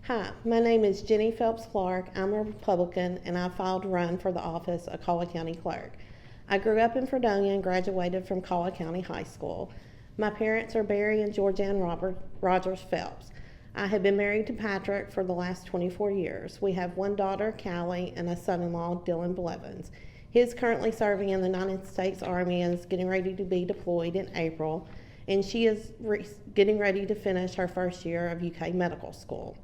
Hi, my name is Jenny Phelps Clark. I'm a Republican and I filed to run for the office of Caldwell County Clerk. I grew up in Fredonia and graduated from Caldwell County High School. My parents are Barry and Georgianne Rogers Phelps. I have been married to Patrick for the last 24 years. We have one daughter, Callie, and a son-in-law, Dylan Blevins. He is currently serving in the United States Army and is getting ready to be deployed in April, and she is getting ready to finish her first year of UK medical school.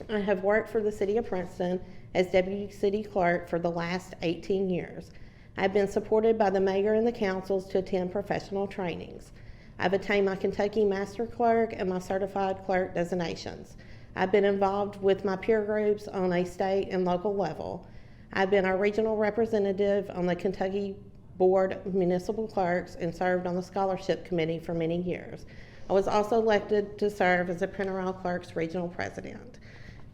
I have worked for the City of Princeton as Deputy City Clerk for the last 18 years. I've been supported by the mayor and the councils to attend professional trainings. I've attained my Kentucky Master Clerk and my Certified Clerk designations. I've been involved with my peer groups on a state and local level. I've been a regional representative on the Kentucky Board of Municipal Clerks and served on the Scholarship Committee for many years. I was also elected to serve as a Printer Isle Clerks Regional President.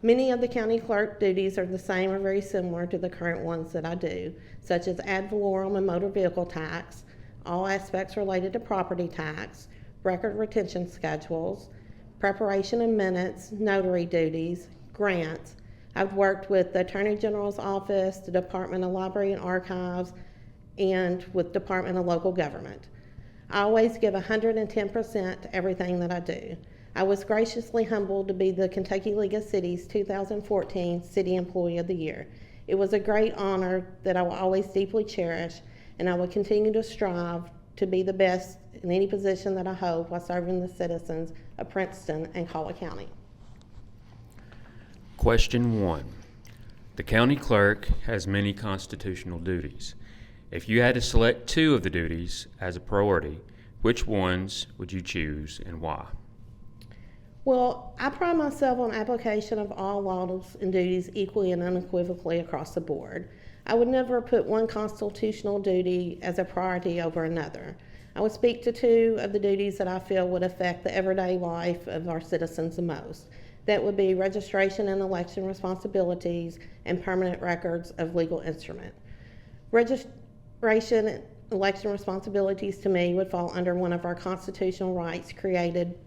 Many of the county clerk duties are the same or very similar to the current ones that I do, such as ad valorem and motor vehicle tax, all aspects related to property tax, record retention schedules, preparation of minutes, notary duties, grants. I've worked with the Attorney General's Office, the Department of Library and Archives, and with Department of Local Government. I always give 110% to everything that I do. I was graciously humbled to be the Kentucky League of Cities 2014 City Employee of the Year. It was a great honor that I will always deeply cherish, and I will continue to strive to be the best in any position that I hold while serving the citizens of Princeton and Caldwell County. Question 1. The county clerk has many constitutional duties. If you had to select 2 of the duties as a priority, which ones would you choose and why? Well, I pride myself on application of all laws and duties equally and unequivocally across the board. I would never put one constitutional duty as a priority over another. I would speak to 2 of the duties that I feel would affect the everyday life of our citizens the most. That would be registration and election responsibilities and permanent records of legal instrument. Registration and election responsibilities to me would fall under one of our constitutional rights created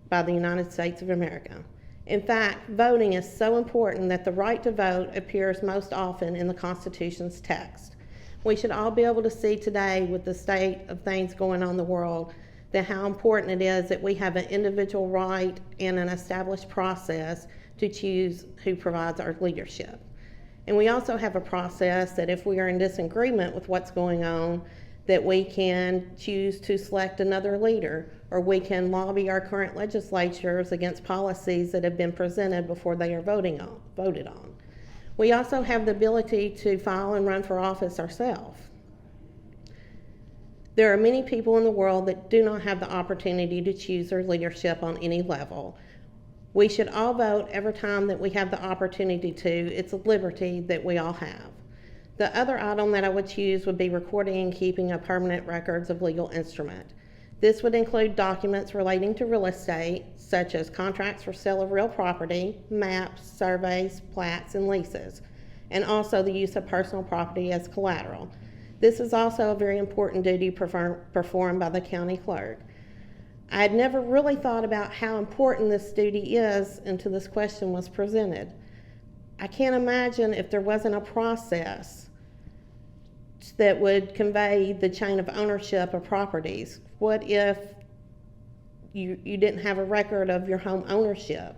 by the United States of America. In fact, voting is so important that the right to vote appears most often in the Constitution's text. We should all be able to see today, with the state of things going on in the world, that how important it is that we have an individual right and an established process to choose who provides our leadership. And we also have a process that if we are in disagreement with what's going on, that we can choose to select another leader, or we can lobby our current legislatures against policies that have been presented before they are voted on. We also have the ability to file and run for office ourselves. There are many people in the world that do not have the opportunity to choose their leadership on any level. We should all vote every time that we have the opportunity to. It's a liberty that we all have. The other item that I would choose would be recording and keeping of permanent records of legal instrument. This would include documents relating to real estate, such as contracts for sale of real property, maps, surveys, plats, and leases, and also the use of personal property as collateral. This is also a very important duty performed by the county clerk. I had never really thought about how important this duty is until this question was presented. I can't imagine if there wasn't a process that would convey the chain of ownership of properties. What if you didn't have a record of your home ownership?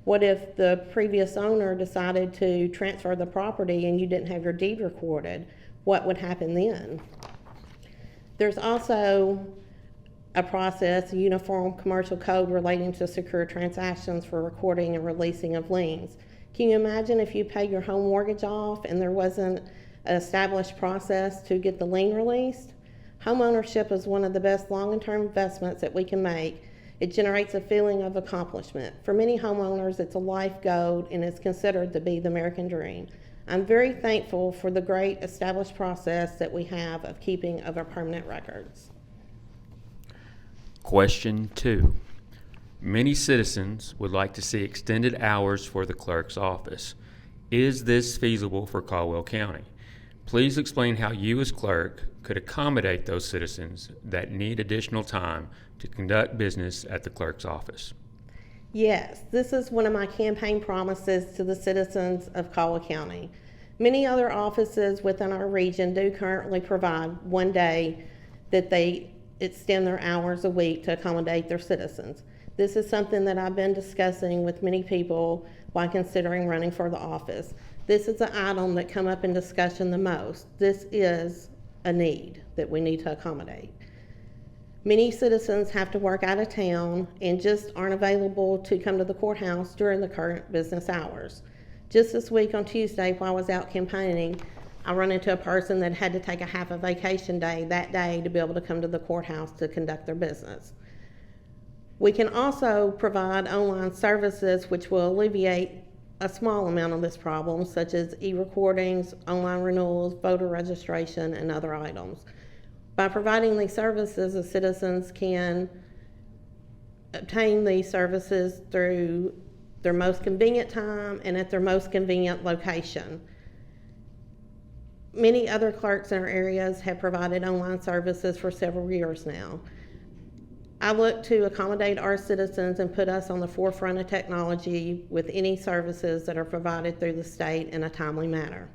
What if the previous owner decided to transfer the property and you didn't have your deed recorded? What would happen then? There's also a process, a uniform commercial code relating to secure transactions for recording and releasing of liens. Can you imagine if you paid your home mortgage off and there wasn't an established process to get the lien released? Home ownership is one of the best long-term investments that we can make. It generates a feeling of accomplishment. For many homeowners, it's a life goal and is considered to be the American dream. I'm very thankful for the great established process that we have of keeping of our permanent records. Question 2. Many citizens would like to see extended hours for the clerk's office. Is this feasible for Caldwell County? Please explain how you as clerk could accommodate those citizens that need additional time to conduct business at the clerk's office. Yes, this is one of my campaign promises to the citizens of Caldwell County. Many other offices within our region do currently provide one day that they extend their hours a week to accommodate their citizens. This is something that I've been discussing with many people while considering running for the office. This is an item that come up in discussion the most. This is a need that we need to accommodate. Many citizens have to work out of town and just aren't available to come to the courthouse during the current business hours. Just this week on Tuesday, while I was out campaigning, I run into a person that had to take a half a vacation day that day to be able to come to the courthouse to conduct their business. We can also provide online services which will alleviate a small amount of this problem, such as e-recordings, online renewals, voter registration, and other items. By providing these services, the citizens can obtain these services through their most convenient time and at their most convenient location. Many other clerks in our areas have provided online services for several years now. I look to accommodate our citizens and put us on the forefront of technology with any services that are provided through the state in a timely manner.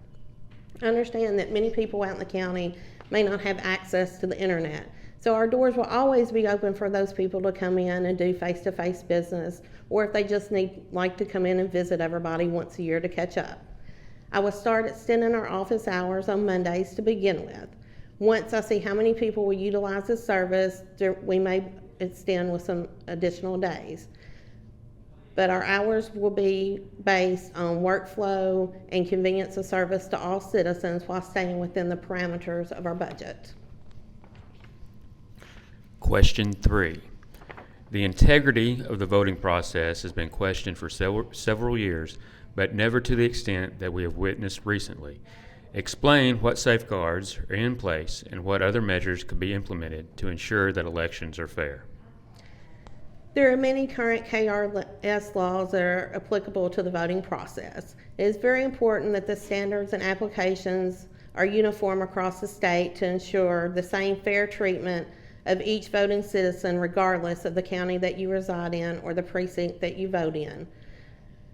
I understand that many people out in the county may not have access to the internet, so our doors will always be open for those people to come in and do face-to-face business, or if they just like to come in and visit everybody once a year to catch up. I will start extending our office hours on Mondays to begin with. Once I see how many people will utilize this service, we may extend with some additional days. But our hours will be based on workflow and convenience of service to all citizens while staying within the parameters of our budget. Question 3. The integrity of the voting process has been questioned for several years, but never to the extent that we have witnessed recently. Explain what safeguards are in place and what other measures could be implemented to ensure that elections are fair. There are many current KRS laws that are applicable to the voting process. It is very important that the standards and applications are uniform across the state to ensure the same fair treatment of each voting citizen regardless of the county that you reside in or the precinct that you vote in.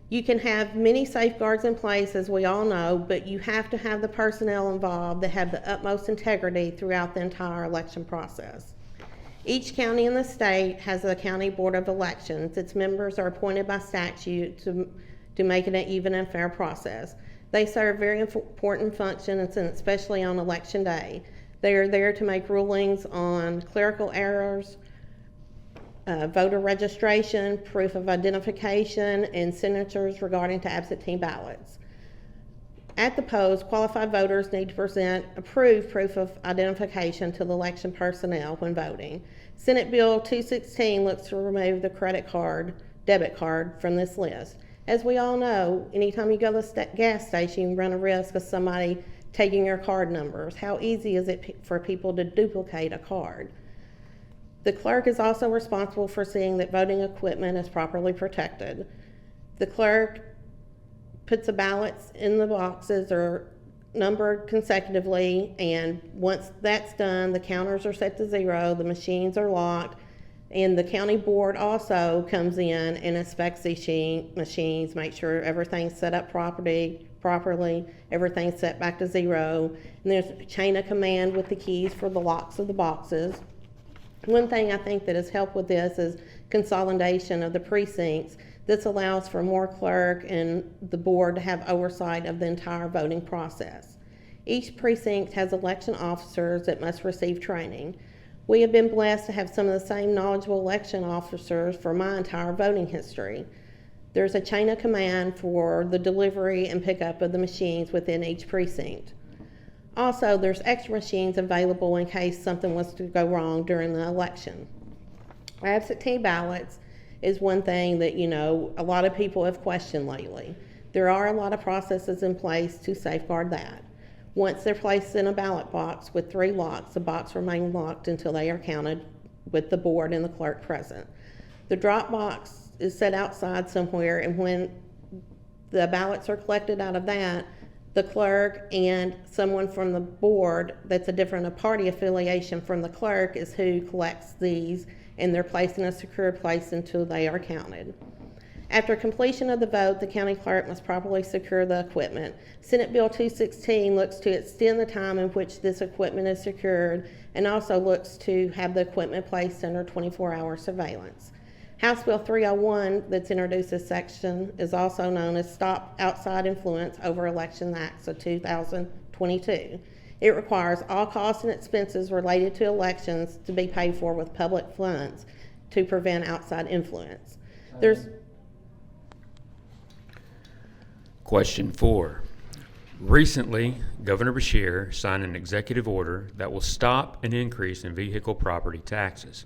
You can have many safeguards in place, as we all know, but you have to have the personnel involved that have the utmost integrity throughout the entire election process. Each county in the state has a county board of elections. Its members are appointed by statute to make it an even and fair process. They serve very important functions, and especially on election day. They are there to make rulings on clerical errors, voter registration, proof of identification, and signatures regarding to absentee ballots. At the polls, qualified voters need to present approved proof of identification to the election personnel when voting. Senate Bill 216 looks to remove the debit card from this list. As we all know, anytime you go to the gas station, you run a risk of somebody taking your card numbers. How easy is it for people to duplicate a card? The clerk is also responsible for seeing that voting equipment is properly protected. The clerk puts the ballots in the boxes or numbered consecutively, and once that's done, the counters are set to 0, the machines are locked, and the county board also comes in and inspects these machines, make sure everything's set up properly, everything's set back to 0, and there's a chain of command with the keys for the locks of the boxes. One thing I think that has helped with this is consolidation of the precincts. This allows for more clerk and the board to have oversight of the entire voting process. Each precinct has election officers that must receive training. We have been blessed to have some of the same knowledgeable election officers for my entire voting history. There's a chain of command for the delivery and pickup of the machines within each precinct. Also, there's extra machines available in case something was to go wrong during the election. Absentee ballots is one thing that, a lot of people have questioned lately. There are a lot of processes in place to safeguard that. Once they're placed in a ballot box with 3 locks, the box remains locked until they are counted with the board and the clerk present. The drop box is set outside somewhere, and when the ballots are collected out of that, the clerk and someone from the board that's a party affiliation from the clerk is who collects these, and they're placed in a secure place until they are counted. After completion of the vote, the county clerk must properly secure the equipment. Senate Bill 216 looks to extend the time in which this equipment is secured and also looks to have the equipment placed under 24-hour surveillance. House Bill 301 that's introduced this section is also known as Stop Outside Influence Over Election Acts of 2022. It requires all costs and expenses related to elections to be paid for with public funds to prevent outside influence. Question 4. Recently, Governor Beshear signed an executive order that will stop an increase in vehicle property taxes.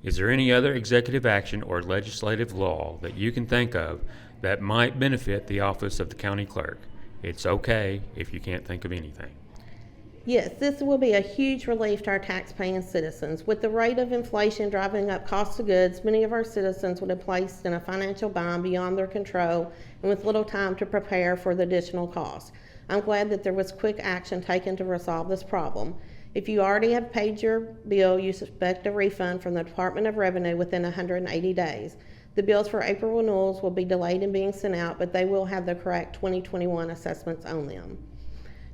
Is there any other executive action or legislative law that you can think of that might benefit the office of the county clerk? It's okay if you can't think of anything. Yes, this will be a huge relief to our taxpaying citizens. With the rate of inflation driving up cost of goods, many of our citizens would have placed in a financial bind beyond their control and with little time to prepare for the additional cost. I'm glad that there was quick action taken to resolve this problem. If you already have paid your bill, you expect a refund from the Department of Revenue within 180 days. The bills for April renewals will be delayed in being sent out, but they will have the correct 2021 assessments on them.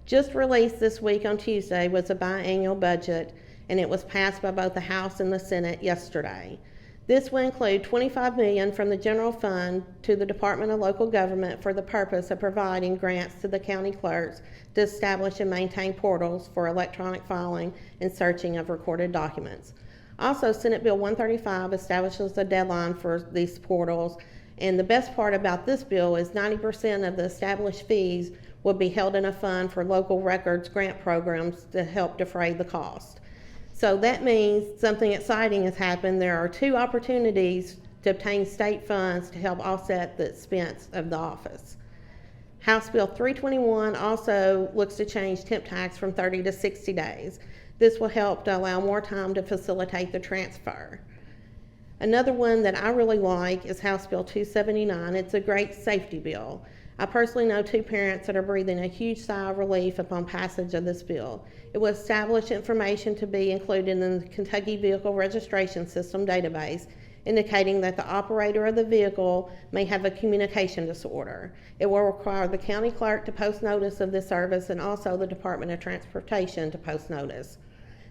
Just released this week on Tuesday was a biannual budget, and it was passed by both the House and the Senate yesterday. This will include $25 million from the general fund to the Department of Local Government for the purpose of providing grants to the county clerks to establish and maintain portals for electronic filing and searching of recorded documents. Also, Senate Bill 135 establishes a deadline for these portals, and the best part about this bill is 90% of the established fees will be held in a fund for local records grant programs to help defray the cost. So that means something exciting has happened. There are 2 opportunities to obtain state funds to help offset the expense of the office. House Bill 321 also looks to change temp tax from 30 to 60 days. This will help to allow more time to facilitate the transfer. Another one that I really like is House Bill 279. It's a great safety bill. I personally know 2 parents that are breathing a huge sigh of relief upon passage of this bill. It will establish information to be included in the Kentucky Vehicle Registration System database, indicating that the operator of the vehicle may have a communication disorder. It will require the county clerk to post notice of this service and also the Department of Transportation to post notice.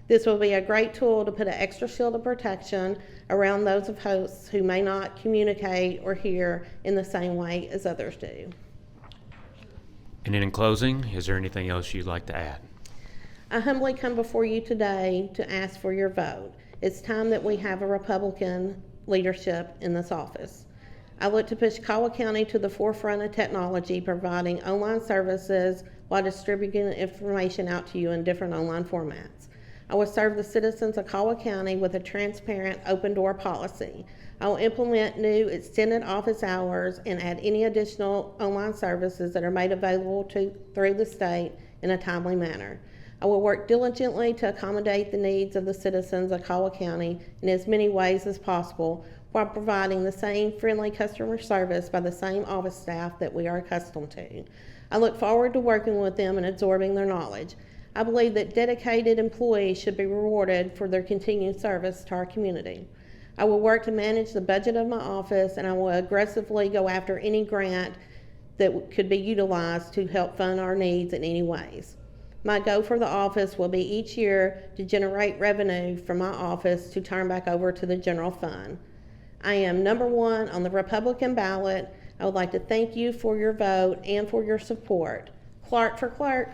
This will be a great tool to put an extra shield of protection around those of hosts who may not communicate or hear in the same way as others do. And in closing, is there anything else you'd like to add? I humbly come before you today to ask for your vote. It's time that we have a Republican leadership in this office. I look to push Caldwell County to the forefront of technology, providing online services while distributing information out to you in different online formats. I will serve the citizens of Caldwell County with a transparent, open-door policy. I will implement new extended office hours and add any additional online services that are made available through the state in a timely manner. I will work diligently to accommodate the needs of the citizens of Caldwell County in as many ways as possible while providing the same friendly customer service by the same office staff that we are accustomed to. I look forward to working with them and absorbing their knowledge. I believe that dedicated employees should be rewarded for their continued service to our community. I will work to manage the budget of my office, and I will aggressively go after any grant that could be utilized to help fund our needs in any ways. My goal for the office will be each year to generate revenue from my office to turn back over to the general fund. I am number 1 on the Republican ballot. I would like to thank you for your vote and for your support. Clark for Clerk.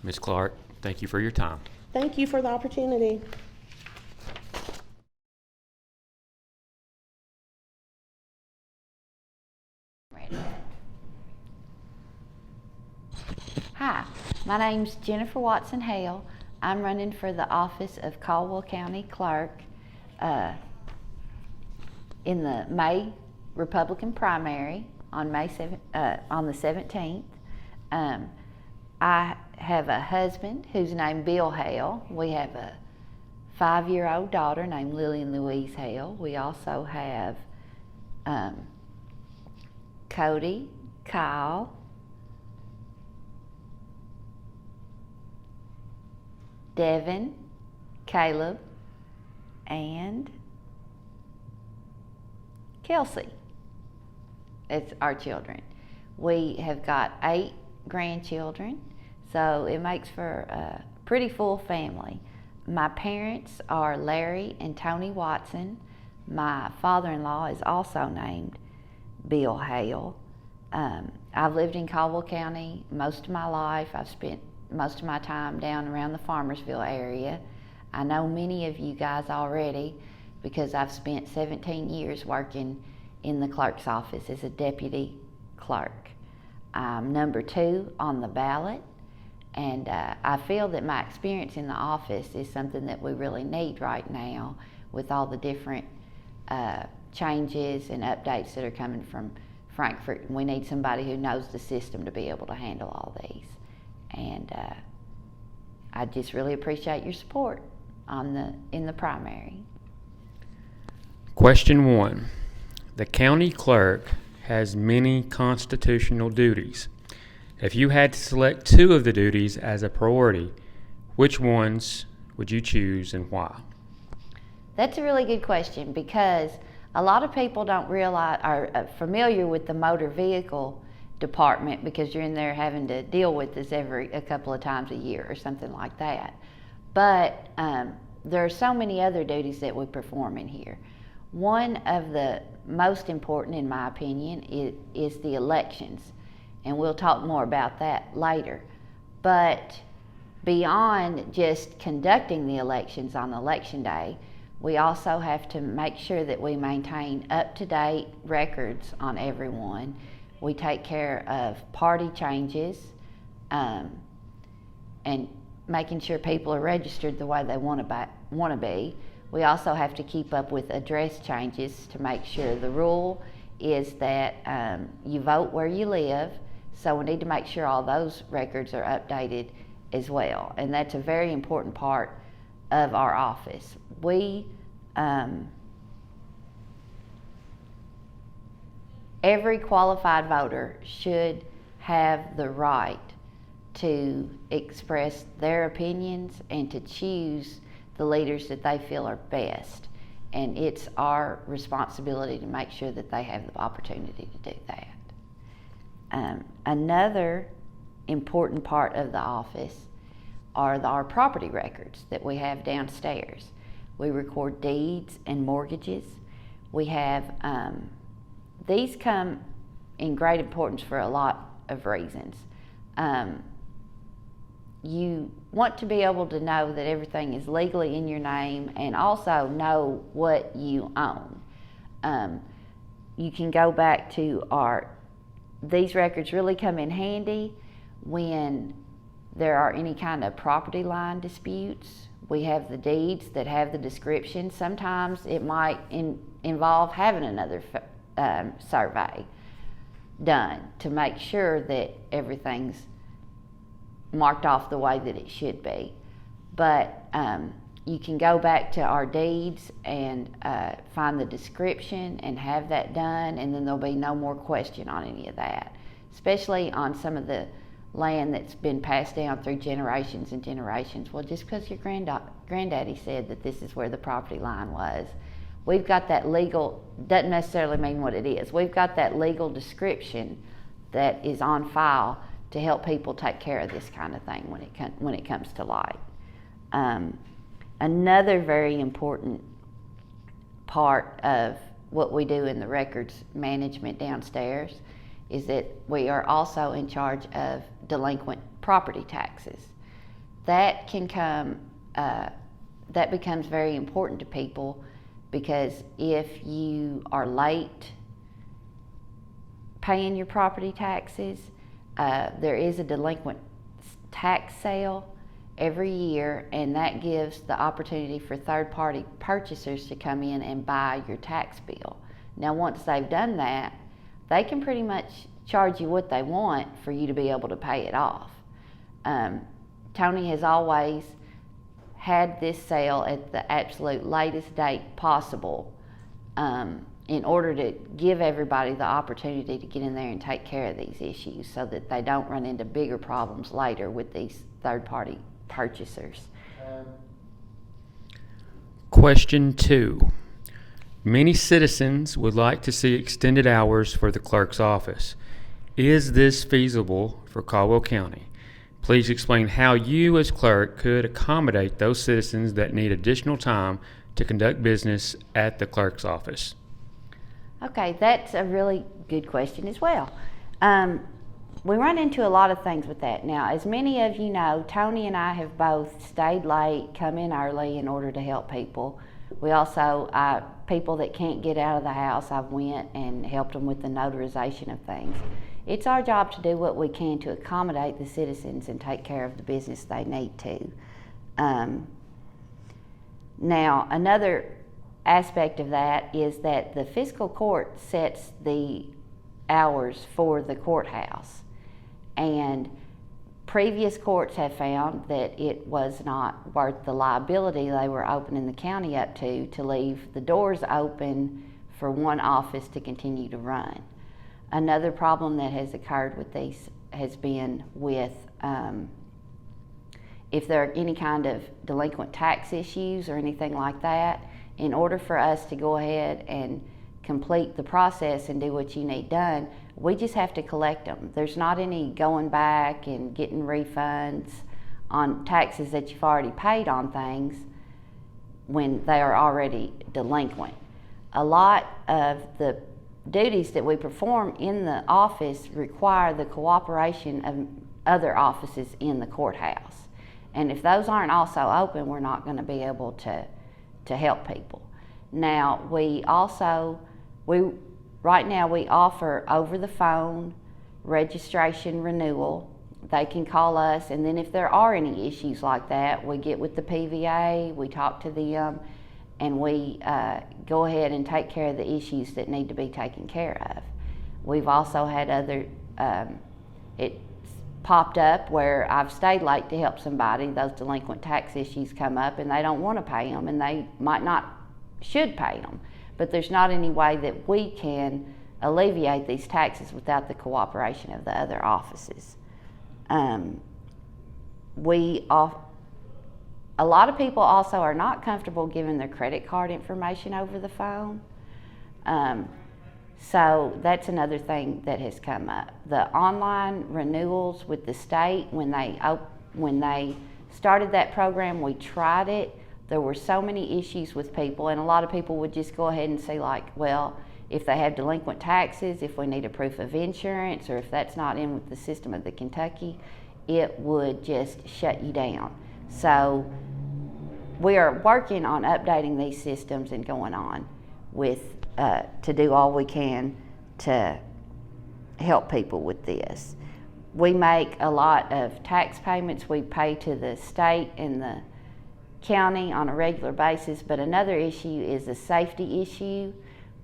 Ms. Clark, thank you for your time. Thank you for the opportunity. Hi, my name's Jennifer Watson Hale. I'm running for the office of Caldwell County Clerk in the May Republican primary on on the 17th. I have a husband who's named Bill Hale. We have a 5-year-old daughter named Lillian Louise Hale. We also have Cody, Kyle, Devin, Caleb, and Kelsey. It's our children. We have got 8 grandchildren, so it makes for a pretty full family. My parents are Larry and Tony Watson. My father-in-law is also named Bill Hale. I've lived in Caldwell County most of my life. I've spent most of my time down around the Farmersville area. I know many of you guys already because I've spent 17 years working in the clerk's office as a deputy clerk. I'm number 2 on the ballot, and I feel that my experience in the office is something that we really need right now with all the different changes and updates that are coming from Frankfort. We need somebody who knows the system to be able to handle all these. And I just really appreciate your support in the primary. Question 1. The county clerk has many constitutional duties. If you had to select 2 of the duties as a priority, which ones would you choose and why? That's a really good question because a lot of people don't realize, are familiar with the motor vehicle department because you're in there having to deal with this a couple of times a year or something like that. But there are so many other duties that we perform in here. One of the most important, in my opinion, is the elections, and we'll talk more about that later. But beyond just conducting the elections on election day, we also have to make sure that we maintain up-to-date records on everyone. We take care of party changes and making sure people are registered the way they want to be. We also have to keep up with address changes to make sure. The rule is that you vote where you live, so we need to make sure all those records are updated as well. And that's a very important part of our office. Every qualified voter should have the right to express their opinions and to choose the leaders that they feel are best. And it's our responsibility to make sure that they have the opportunity to do that. Another important part of the office are our property records that we have downstairs. We record deeds and mortgages. We have, these come in great importance for a lot of reasons. You want to be able to know that everything is legally in your name and also know what you own. You can go back to these records really come in handy when there are any kind of property line disputes. We have the deeds that have the description. Sometimes it might involve having another survey done to make sure that everything's marked off the way that it should be. But you can go back to our deeds and find the description and have that done, and then there'll be no more question on any of that, especially on some of the land that's been passed down through generations and generations. Well, just because your granddaddy said that this is where the property line was, we've got that legal, doesn't necessarily mean what it is. We've got that legal description that is on file to help people take care of this kind of thing when it comes to light. Another very important part of what we do in the records management downstairs is that we are also in charge of delinquent property taxes. That becomes very important to people because if you are late paying your property taxes, there is a delinquent tax sale every year, and that gives the opportunity for third-party purchasers to come in and buy your tax bill. Now, once they've done that, they can pretty much charge you what they want for you to be able to pay it off. Tony has always had this sale at the absolute latest date possible in order to give everybody the opportunity to get in there and take care of these issues so that they don't run into bigger problems later with these third-party purchasers. Question 2. Many citizens would like to see extended hours for the clerk's office. Is this feasible for Caldwell County? Please explain how you as clerk could accommodate those citizens that need additional time to conduct business at the clerk's office. Okay, that's a really good question as well. We run into a lot of things with that. Now, as many of you know, Tony and I have both stayed late, come in early in order to help people. We also, people that can't get out of the house, I've went and helped them with the notarization of things. It's our job to do what we can to accommodate the citizens and take care of the business they need to. Now, another aspect of that is that the fiscal court sets the hours for the courthouse, and previous courts have found that it was not worth the liability they were opening the county up to leave the doors open for one office to continue to run. Another problem that has occurred with these has been with if there are any kind of delinquent tax issues or anything like that, in order for us to go ahead and complete the process and do what you need done, we just have to collect them. There's not any going back and getting refunds on taxes that you've already paid on things when they are already delinquent. A lot of the duties that we perform in the office require the cooperation of other offices in the courthouse. And if those aren't also open, we're not going to be able to help people. Now, right now we offer over the phone registration renewal. They can call us, and then if there are any issues like that, we get with the PVA, we talk to them, and we go ahead and take care of the issues that need to be taken care of. We've also had other, it's popped up where I've stayed late to help somebody, those delinquent tax issues come up and they don't want to pay them, and they should pay them, but there's not any way that we can alleviate these taxes without the cooperation of the other offices. A lot of people also are not comfortable giving their credit card information over the phone. So that's another thing that has come up. The online renewals with the state, when they started that program, we tried it. There were so many issues with people, and a lot of people would just go ahead and say like, well, if they have delinquent taxes, if we need a proof of insurance, or if that's not in with the system of the Kentucky, it would just shut you down. So we are working on updating these systems and going on with to do all we can to help people with this. We make a lot of tax payments. We pay to the state and the county on a regular basis, but another issue is a safety issue.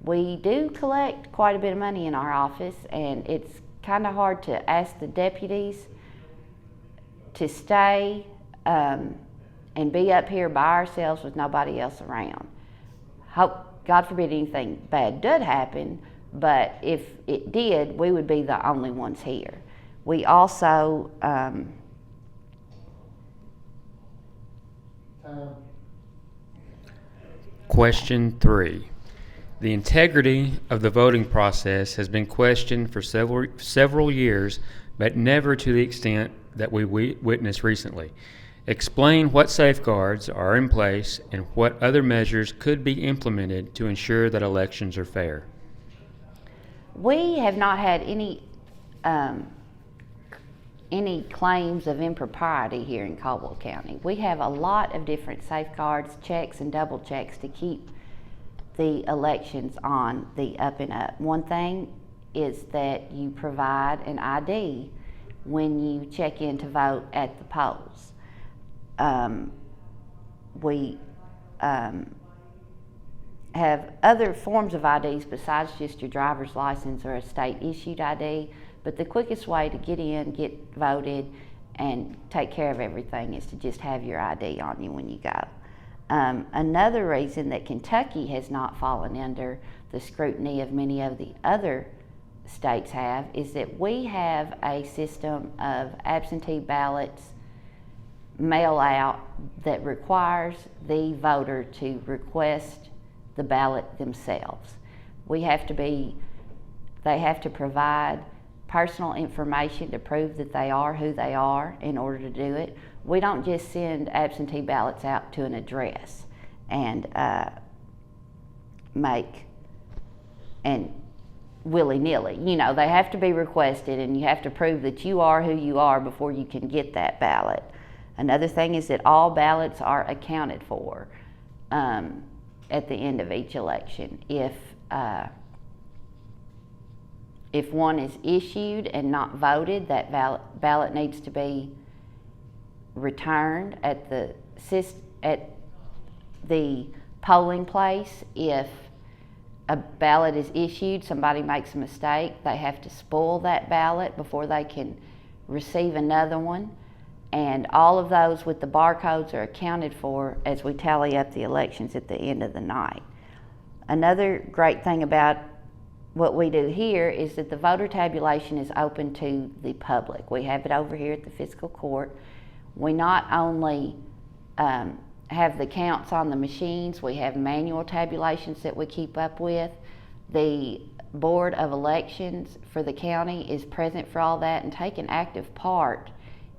We do collect quite a bit of money in our office, and it's kind of hard to ask the deputies to stay and be up here by ourselves with nobody else around. Hope, God forbid anything bad did happen, but if it did, we would be the only ones here. We also Question 3. The integrity of the voting process has been questioned for several years, but never to the extent that we witnessed recently. Explain what safeguards are in place and what other measures could be implemented to ensure that elections are fair. We have not had any claims of impropriety here in Caldwell County. We have a lot of different safeguards, checks, and double checks to keep the elections on the up and up. One thing is that you provide an ID when you check in to vote at the polls. We have other forms of IDs besides just your driver's license or a state issued ID, but the quickest way to get in, get voted, and take care of everything is to just have your ID on you when you go. Another reason that Kentucky has not fallen under the scrutiny of many of the other states have is that we have a system of absentee ballots mail out that requires the voter to request the ballot themselves. They have to provide personal information to prove that they are who they are in order to do it. We don't just send absentee ballots out to an address and willy-nilly. You know, they have to be requested, and you have to prove that you are who you are before you can get that ballot. Another thing is that all ballots are accounted for at the end of each election. If one is issued and not voted, that ballot needs to be returned at the polling place. If a ballot is issued, somebody makes a mistake, they have to spoil that ballot before they can receive another one. And all of those with the barcodes are accounted for as we tally up the elections at the end of the night. Another great thing about what we do here is that the voter tabulation is open to the public. We have it over here at the fiscal court. We not only have the counts on the machines, we have manual tabulations that we keep up with. The Board of Elections for the county is present for all that and take an active part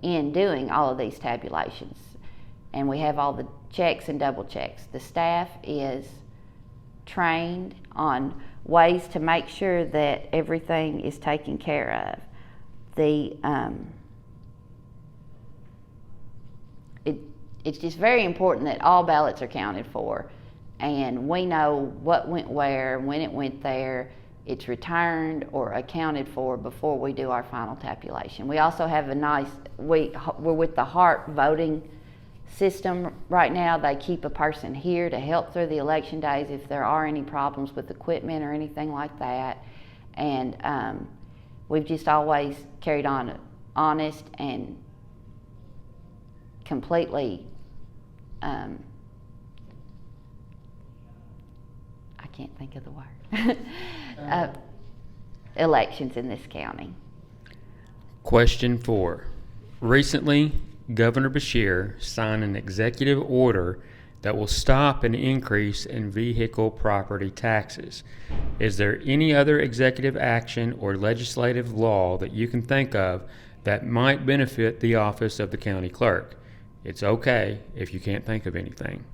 in doing all of these tabulations. And we have all the checks and double checks. The staff is trained on ways to make sure that everything is taken care of. It's just very important that all ballots are counted for, and we know what went where, when it went there, it's returned or accounted for before we do our final tabulation. We also have we're with the HART voting system right now. They keep a person here to help through the election days if there are any problems with equipment or anything like that. And we've just always carried on honest and completely I can't think of the word elections in this county. Question 4. Recently, Governor Beshear signed an executive order that will stop an increase in vehicle property taxes. Is there any other executive action or legislative law that you can think of that might benefit the office of the county clerk? It's okay if you can't think of anything.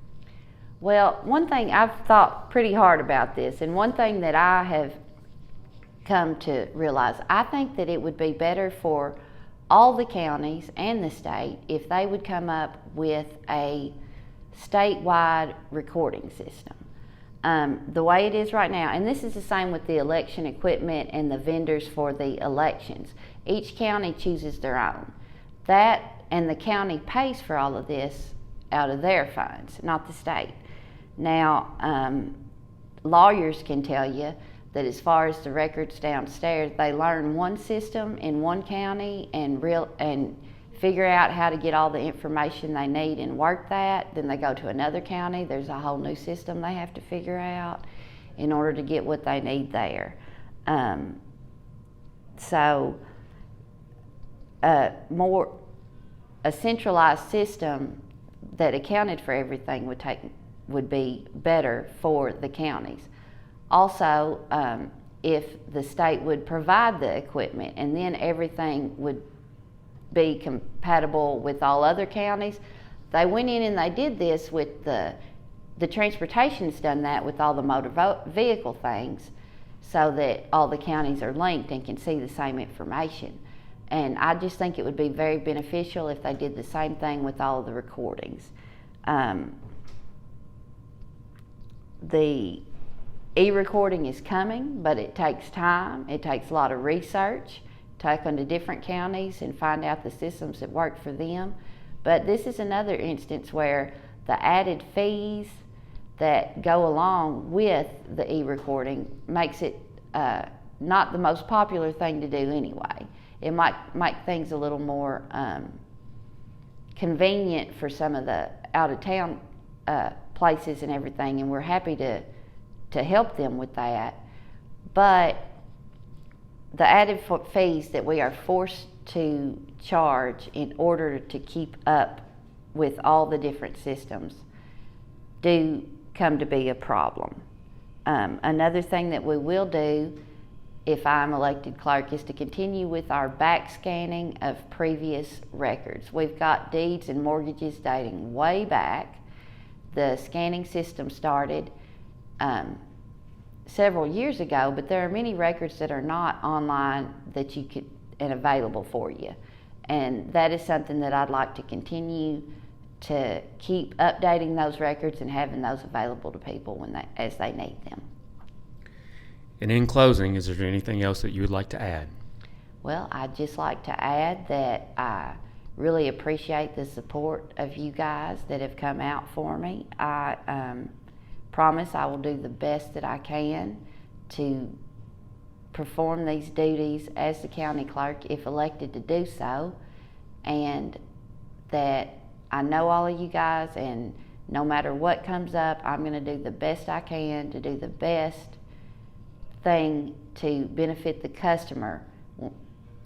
Well, one thing, I've thought pretty hard about this, and one thing that I have come to realize, I think that it would be better for all the counties and the state if they would come up with a statewide recording system. The way it is right now, and this is the same with the election equipment and the vendors for the elections. Each county chooses their own. And the county pays for all of this out of their funds, not the state. Now, lawyers can tell you that as far as the records downstairs, they learn one system in one county and figure out how to get all the information they need and work that. Then they go to another county. There's a whole new system they have to figure out in order to get what they need there. A centralized system that accounted for everything would be better for the counties. Also, if the state would provide the equipment and then everything would be compatible with all other counties. They went in and they did this with the transportation's done that with all the motor vehicle things so that all the counties are linked and can see the same information. And I just think it would be very beneficial if they did the same thing with all of the recordings. The e-recording is coming, but it takes time. It takes a lot of research, take them to different counties and find out the systems that work for them. But this is another instance where the added fees that go along with the e-recording makes it not the most popular thing to do anyway. It might make things a little more convenient for some of the out-of-town places and everything, and we're happy to help them with that. But the added fees that we are forced to charge in order to keep up with all the different systems do come to be a problem. Another thing that we will do if I'm elected clerk is to continue with our back scanning of previous records. We've got deeds and mortgages dating way back. The scanning system started several years ago, but there are many records that are not online that you could and available for you. And that is something that I'd like to continue to keep updating those records and having those available to people as they need them. And in closing, is there anything else that you would like to add? Well, I'd just like to add that I really appreciate the support of you guys that have come out for me. I promise I will do the best that I can to perform these duties as the county clerk if elected to do so, and that I know all of you guys, and no matter what comes up, I'm going to do the best I can to do the best thing to benefit the customer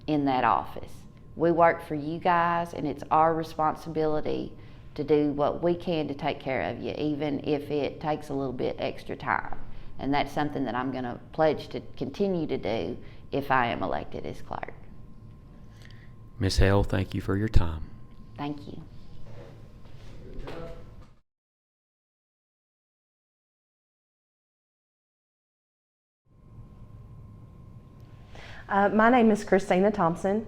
in that office. We work for you guys, and it's our responsibility to do what we can to take care of you, even if it takes a little bit extra time. And that's something that I'm going to pledge to continue to do if I am elected as clerk. Ms. Hale, thank you for your time. Thank you. My name is Christina Thompson.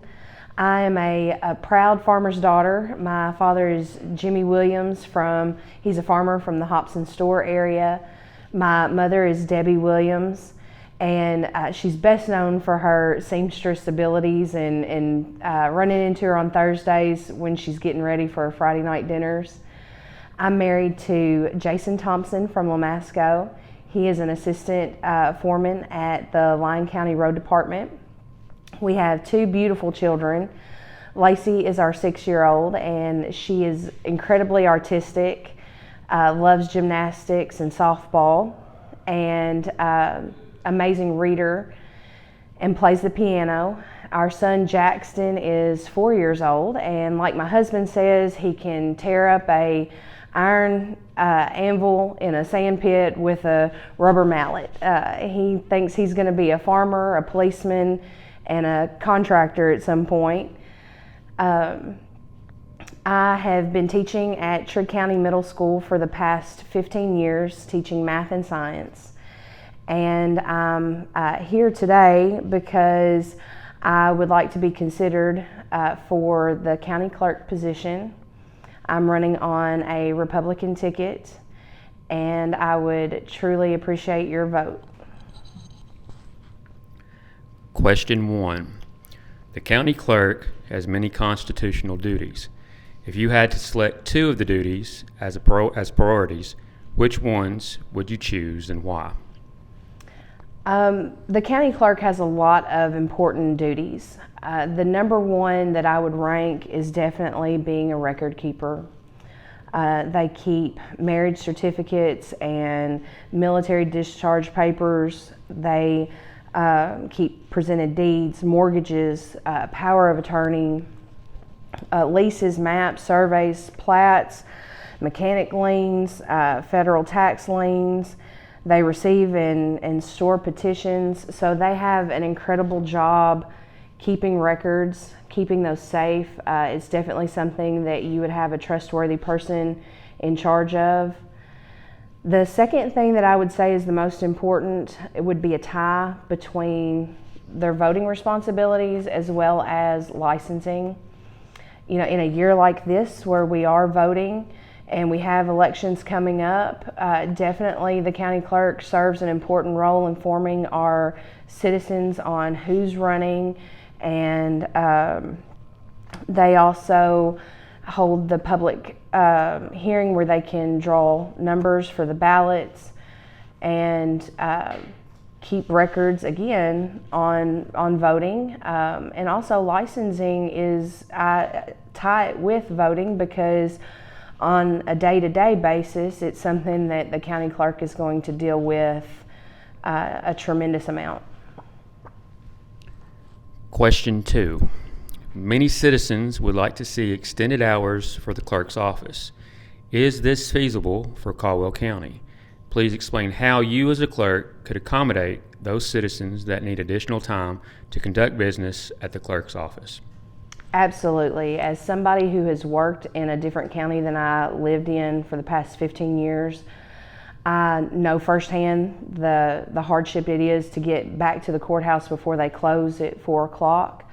I am a proud farmer's daughter. My father is Jimmy Williams he's a farmer from the Hobson Store area. My mother is Debbie Williams, and she's best known for her seamstress abilities and running into her on Thursdays when she's getting ready for her Friday night dinners. I'm married to Jason Thompson from Lamasco. He is an assistant foreman at the Lyon County Road Department. We have two beautiful children. Lacey is our 6-year-old, and she is incredibly artistic, loves gymnastics and softball, and amazing reader, and plays the piano. Our son Jackson is 4 years old, and like my husband says, he can tear up a iron anvil in a sand pit with a rubber mallet. He thinks he's going to be a farmer, a policeman, and a contractor at some point. I have been teaching at Trigg County Middle School for the past 15 years, teaching math and science. And I'm here today because I would like to be considered for the county clerk position. I'm running on a Republican ticket, and I would truly appreciate your vote. Question 1. The county clerk has many constitutional duties. If you had to select 2 of the duties as priorities, which ones would you choose and why? The county clerk has a lot of important duties. The number one that I would rank is definitely being a record keeper. They keep marriage certificates and military discharge papers. They keep presented deeds, mortgages, power of attorney, leases, maps, surveys, plats, mechanic liens, federal tax liens. They receive and store petitions. So they have an incredible job keeping records, keeping those safe. It's definitely something that you would have a trustworthy person in charge of. The second thing that I would say is the most important, it would be a tie between their voting responsibilities as well as licensing. You know, in a year like this where we are voting and we have elections coming up, definitely the county clerk serves an important role in informing our citizens on who's running, and they also hold the public hearing where they can draw numbers for the ballots and keep records again on voting, and also licensing is tie it with voting, because on a day-to-day basis it's something that the county clerk is going to deal with a tremendous amount. Question 2. Many citizens would like to see extended hours for the clerk's office. Is this feasible for Caldwell County? Please explain how you as a clerk could accommodate those citizens that need additional time to conduct business at the clerk's office. Absolutely. As somebody who has worked in a different county than I lived in for the past 15 years, I know firsthand the hardship it is to get back to the courthouse before they close at 4 o'clock.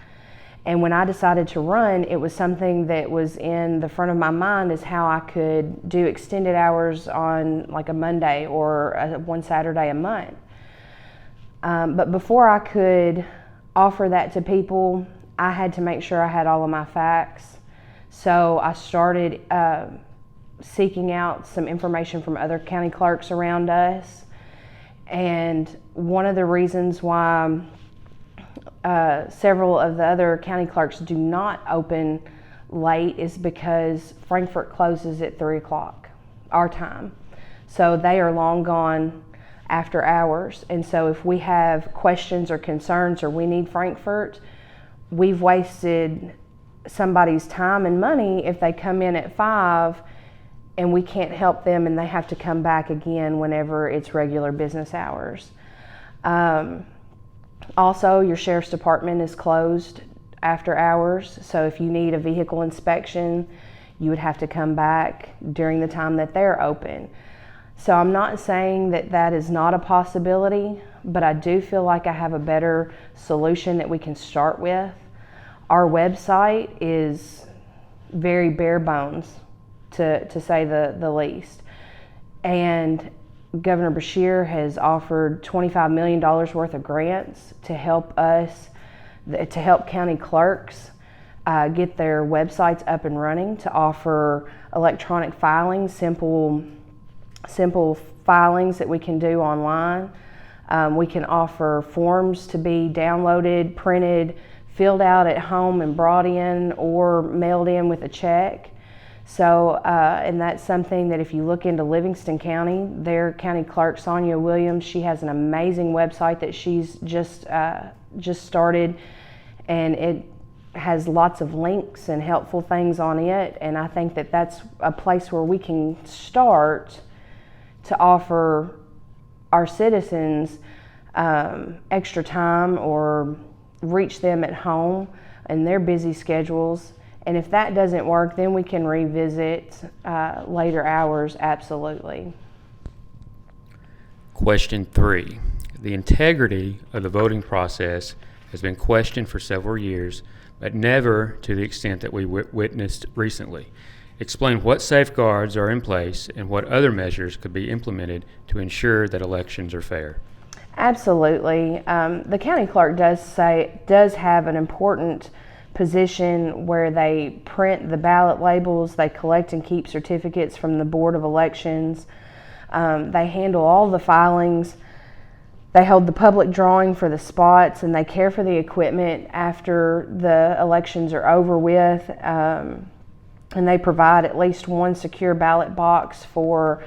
And when I decided to run, it was something that was in the front of my mind as how I could do extended hours on like a Monday or one Saturday a month. But before I could offer that to people, I had to make sure I had all of my facts. So I started seeking out some information from other county clerks around us. And one of the reasons why several of the other county clerks do not open late is because Frankfort closes at 3 o'clock, our time. So they are long gone after hours. And so if we have questions or concerns or we need Frankfort, we've wasted somebody's time and money if they come in at 5 and we can't help them and they have to come back again whenever it's regular business hours. Also, your sheriff's department is closed after hours, so if you need a vehicle inspection, you would have to come back during the time that they're open. So I'm not saying that that is not a possibility, but I do feel like I have a better solution that we can start with. Our website is very bare bones, to say the least. And Governor Beshear has offered $25 million worth of grants to help us, to help county clerks get their websites up and running, to offer electronic filings, simple filings that we can do online. We can offer forms to be downloaded, printed, filled out at home and brought in or mailed in with a check. So, and that's something that if you look into Livingston County, their county clerk, Sonia Williams, she has an amazing website that she's just started, and it has lots of links and helpful things on it. And I think that that's a place where we can start to offer our citizens extra time or reach them at home in their busy schedules. And if that doesn't work, then we can revisit later hours, absolutely. Question 3. The integrity of the voting process has been questioned for several years, but never to the extent that we witnessed recently. Explain what safeguards are in place and what other measures could be implemented to ensure that elections are fair. Absolutely. The county clerk does have an important position where they print the ballot labels, they collect and keep certificates from the Board of Elections, they handle all the filings, they hold the public drawing for the spots, and they care for the equipment after the elections are over with, and they provide at least one secure ballot box for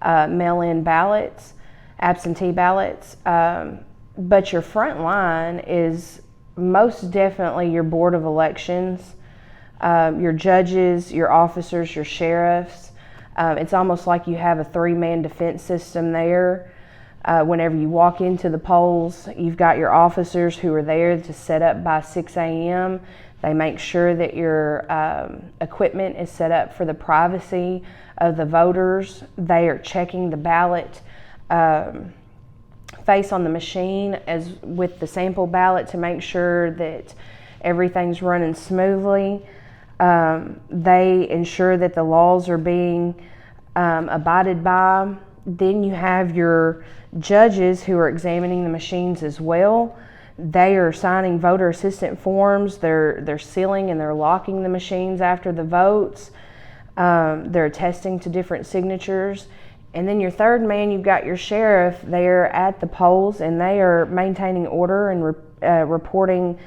mail-in ballots, absentee ballots, but your front line is most definitely your Board of Elections, your judges, your officers, your sheriffs. It's almost like you have a 3-man defense system there. Whenever you walk into the polls, you've got your officers who are there to set up by 6 a.m. They make sure that your equipment is set up for the privacy of the voters. They are checking the ballot face on the machine as with the sample ballot to make sure that everything's running smoothly. They ensure that the laws are being abided by. Then you have your judges who are examining the machines as well. They are signing voter assistant forms. They're sealing and they're locking the machines after the votes. They're attesting to different signatures. And then your third man, you've got your sheriff there at the polls, and they are maintaining order and reporting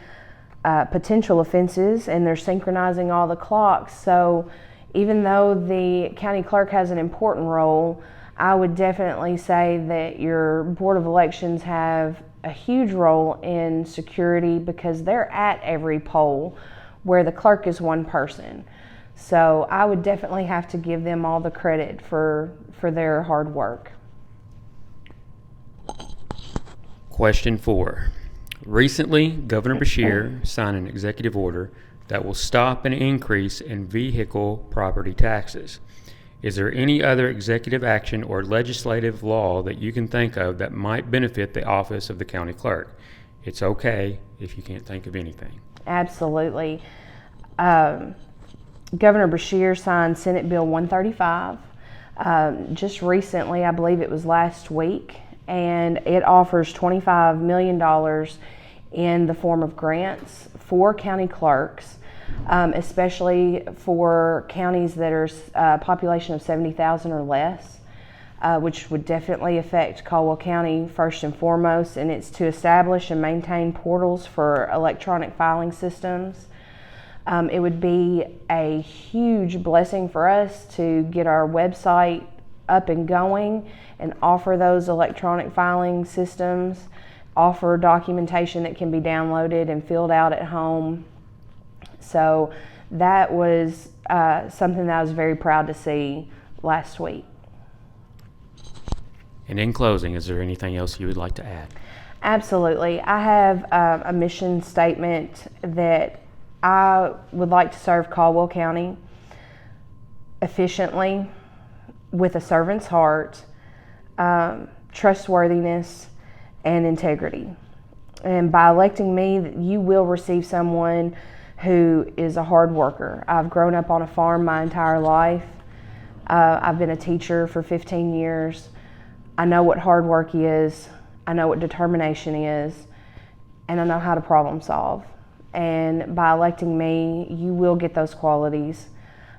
potential offenses, and they're synchronizing all the clocks. So even though the county clerk has an important role, I would definitely say that your Board of Elections have a huge role in security because they're at every poll where the clerk is one person. So I would definitely have to give them all the credit for their hard work. Question 4. Recently, Governor Beshear signed an executive order that will stop an increase in vehicle property taxes. Is there any other executive action or legislative law that you can think of that might benefit the office of the county clerk? It's okay if you can't think of anything. Absolutely. Governor Beshear signed Senate Bill 135 just recently, I believe it was last week, and it offers $25 million in the form of grants for county clerks, especially for counties that are a population of 70,000 or less, which would definitely affect Caldwell County first and foremost, and it's to establish and maintain portals for electronic filing systems. It would be a huge blessing for us to get our website up and going and offer those electronic filing systems, offer documentation that can be downloaded and filled out at home. So that was something that I was very proud to see last week. And in closing, is there anything else you would like to add? Absolutely. I have a mission statement that I would like to serve Caldwell County efficiently, with a servant's heart, trustworthiness, and integrity. And by electing me, you will receive someone who is a hard worker. I've grown up on a farm my entire life. I've been a teacher for 15 years. I know what hard work is. I know what determination is. And I know how to problem solve. And by electing me, you will get those qualities.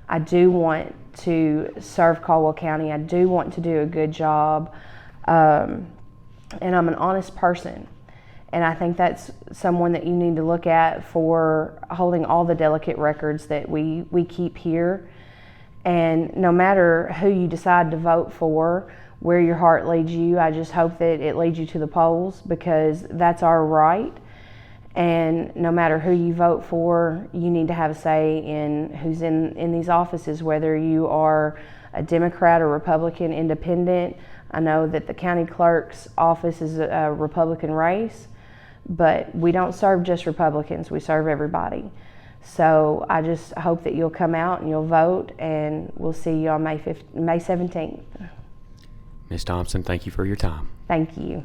I do want to serve Caldwell County. I do want to do a good job. And I'm an honest person. And I think that's someone that you need to look at for holding all the delicate records that we keep here. And no matter who you decide to vote for, where your heart leads you, I just hope that it leads you to the polls, because that's our right. And no matter who you vote for, you need to have a say in who's in these offices, whether you are a Democrat or Republican, independent. I know that the county clerk's office is a Republican race, but we don't serve just Republicans, we serve everybody. So I just hope that you'll come out and you'll vote, and we'll see you on May 17th. Ms. Thompson, thank you for your time. Thank you.